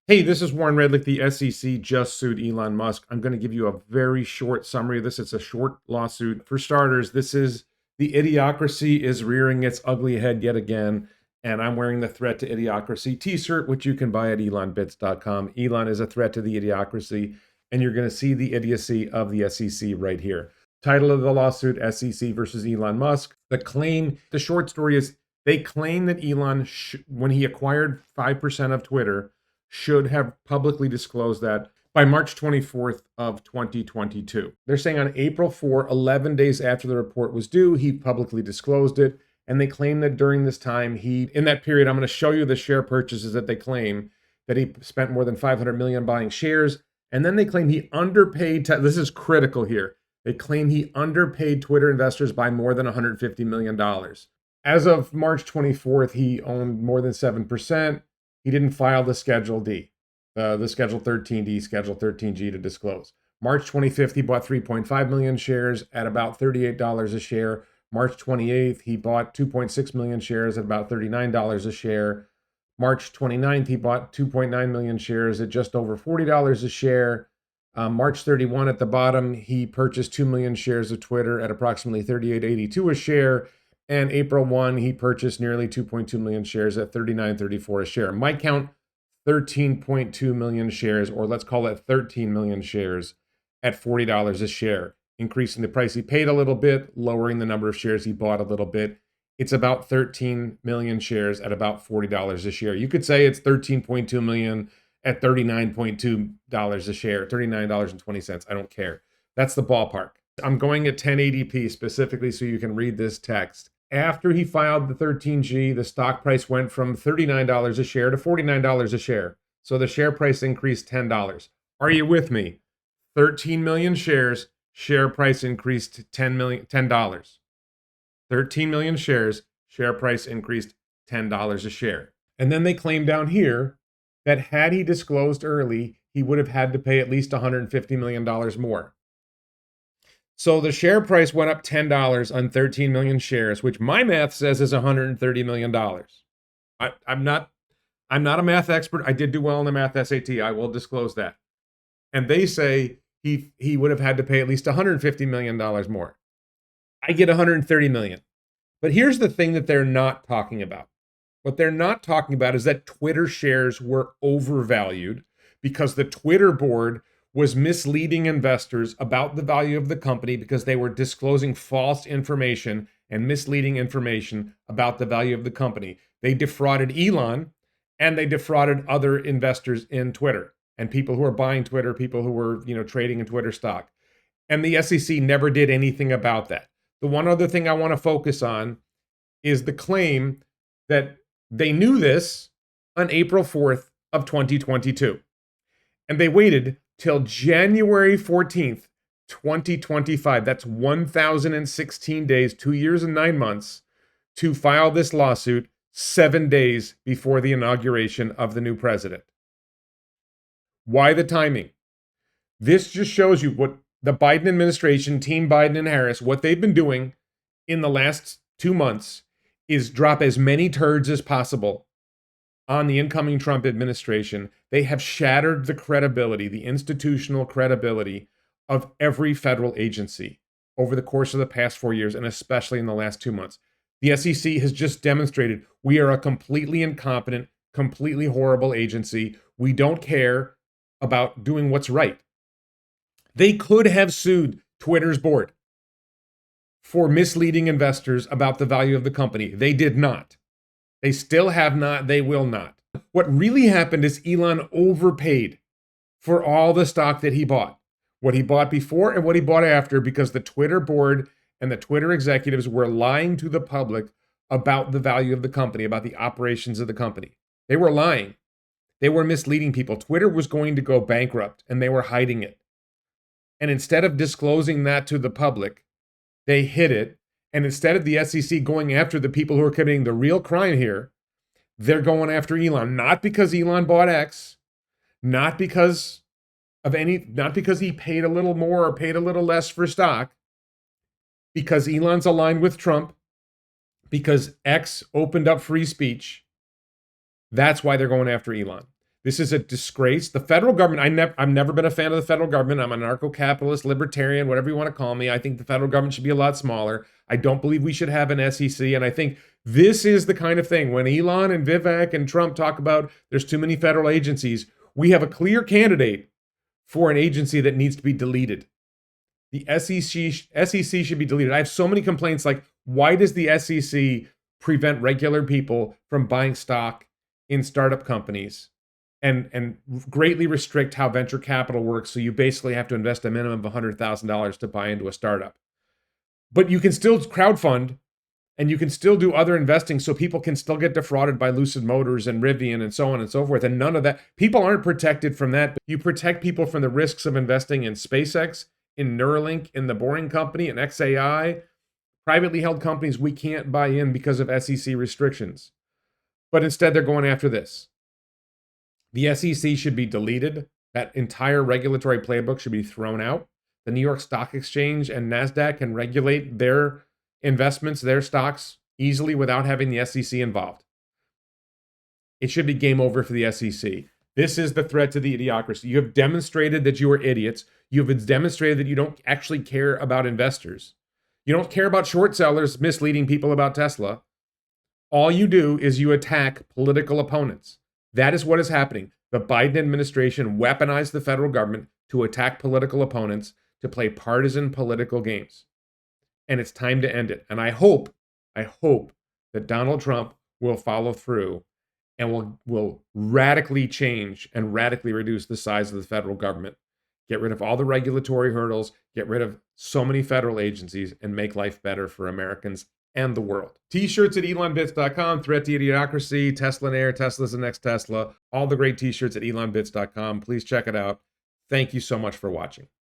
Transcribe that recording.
Hey, this is Warren Redlick. The SEC just sued Elon Musk. I'm going to give you a very short summary of this. It's a short lawsuit. For starters, this is the idiocracy is rearing its ugly head yet again. And I'm wearing the Threat to Idiocracy t-shirt, which you can buy at elonbits.com. Elon is a threat to the idiocracy, and you're going to see the idiocy of the SEC right here. Title of the lawsuit, SEC versus Elon Musk. The short story is they claim that Elon, when he acquired 5% of Twitter, should have publicly disclosed that by March 24th of 2022. They're saying on April 4, 11 days after the report was due, he publicly disclosed it. And they claim that during this time, in that period, I'm going to show you the share purchases that they claim that he spent more than 500 million buying shares. And then they claim he underpaid, this is critical here. They claim he underpaid Twitter investors by more than $150 million. As of March 24th, he owned more than 7%. He didn't file the Schedule D, the Schedule 13D, Schedule 13G to disclose. March 25th, he bought 3.5 million shares at about $38 a share. March 28th, he bought 2.6 million shares at about $39 a share. March 29th, he bought 2.9 million shares at just over $40 a share. March 31 at the bottom, he purchased 2 million shares of Twitter at approximately $38.82 a share. And April 1, he purchased nearly 2.2 million shares at $39.34 a share. My count, 13.2 million shares, or let's call it 13 million shares at $40 a share, increasing the price he paid a little bit, lowering the number of shares he bought a little bit. It's about 13 million shares at about $40 a share. You could say it's 13.2 million at $39.2 a share, $39.20. I don't care. That's the ballpark. I'm going at 1080p specifically so you can read this text. After he filed the 13G, the stock price went from $39 a share to $49 a share. So the share price increased $10. Are you with me? 13 million shares, share price increased $10. 13 million shares, share price increased $10 a share. And then they claim down here that had he disclosed early, he would have had to pay at least $150 million more. So the share price went up $10 on 13 million shares, which my math says is $130 million. I'm not a math expert. I did do well in the math SAT. I will disclose that. And they say he would have had to pay at least $150 million more. I get $130 million. But here's the thing that they're not talking about. What they're not talking about is that Twitter shares were overvalued because the Twitter board was misleading investors about the value of the company because they were disclosing false information and misleading information about the value of the company. They defrauded Elon and they defrauded other investors in Twitter and people who are buying Twitter, people who were, trading in Twitter stock. And the SEC never did anything about that. The one other thing I want to focus on is the claim that they knew this on April 4th of 2022. And they waited till January 14th, 2025. That's 1,016 days, 2 years and 9 months, to file this lawsuit 7 days before the inauguration of the new president. Why the timing? This just shows you what the Biden administration, Team Biden and Harris, what they've been doing in the last 2 months is drop as many turds as possible on the incoming Trump administration. They have shattered the credibility, the institutional credibility of every federal agency over the course of the past 4 years, and especially in the last 2 months. The SEC has just demonstrated we are a completely incompetent, completely horrible agency. We don't care about doing what's right. They could have sued Twitter's board for misleading investors about the value of the company. They did not. They still have not. They will not. What really happened is Elon overpaid for all the stock that he bought, what he bought before and what he bought after, because the Twitter board and the Twitter executives were lying to the public about the value of the company, about the operations of the company. They were lying. They were misleading people. Twitter was going to go bankrupt, and they were hiding it. And instead of disclosing that to the public, they hid it. And instead of the SEC going after the people who are committing the real crime here, they're going after Elon, not because Elon bought X, not because he paid a little more or paid a little less for stock, because Elon's aligned with Trump, because X opened up free speech. That's why they're going after Elon. This is a disgrace. The federal government, I've never been a fan of the federal government. I'm an anarcho-capitalist, libertarian, whatever you want to call me. I think the federal government should be a lot smaller. I don't believe we should have an SEC. And I think this is the kind of thing when Elon and Vivek and Trump talk about there's too many federal agencies, we have a clear candidate for an agency that needs to be deleted. The SEC should be deleted. I have so many complaints like, why does the SEC prevent regular people from buying stock in startup companies and greatly restrict how venture capital works? So you basically have to invest a minimum of $100,000 to buy into a startup. But you can still crowdfund and you can still do other investing so people can still get defrauded by Lucid Motors and Rivian and so on and so forth. And none of that, people aren't protected from that. You protect people from the risks of investing in SpaceX, in Neuralink, in the Boring Company, in XAI, privately held companies we can't buy in because of SEC restrictions. But instead, they're going after this. The SEC should be deleted. That entire regulatory playbook should be thrown out. The New York Stock Exchange and NASDAQ can regulate their investments, their stocks, easily without having the SEC involved. It should be game over for the SEC. This is the threat to the idiocracy. You have demonstrated that you are idiots. You have demonstrated that you don't actually care about investors. You don't care about short sellers misleading people about Tesla. All you do is you attack political opponents. That is what is happening. The Biden administration weaponized the federal government to attack political opponents, to play partisan political games. And it's time to end it. And I hope that Donald Trump will follow through and will radically change and radically reduce the size of the federal government. Get rid of all the regulatory hurdles, get rid of so many federal agencies, and make life better for Americans and the world. T-shirts at elonbits.com, Threat to Idiocracy, Tesla and Air, Tesla's the next Tesla. All the great t-shirts at elonbits.com. Please check it out. Thank you so much for watching.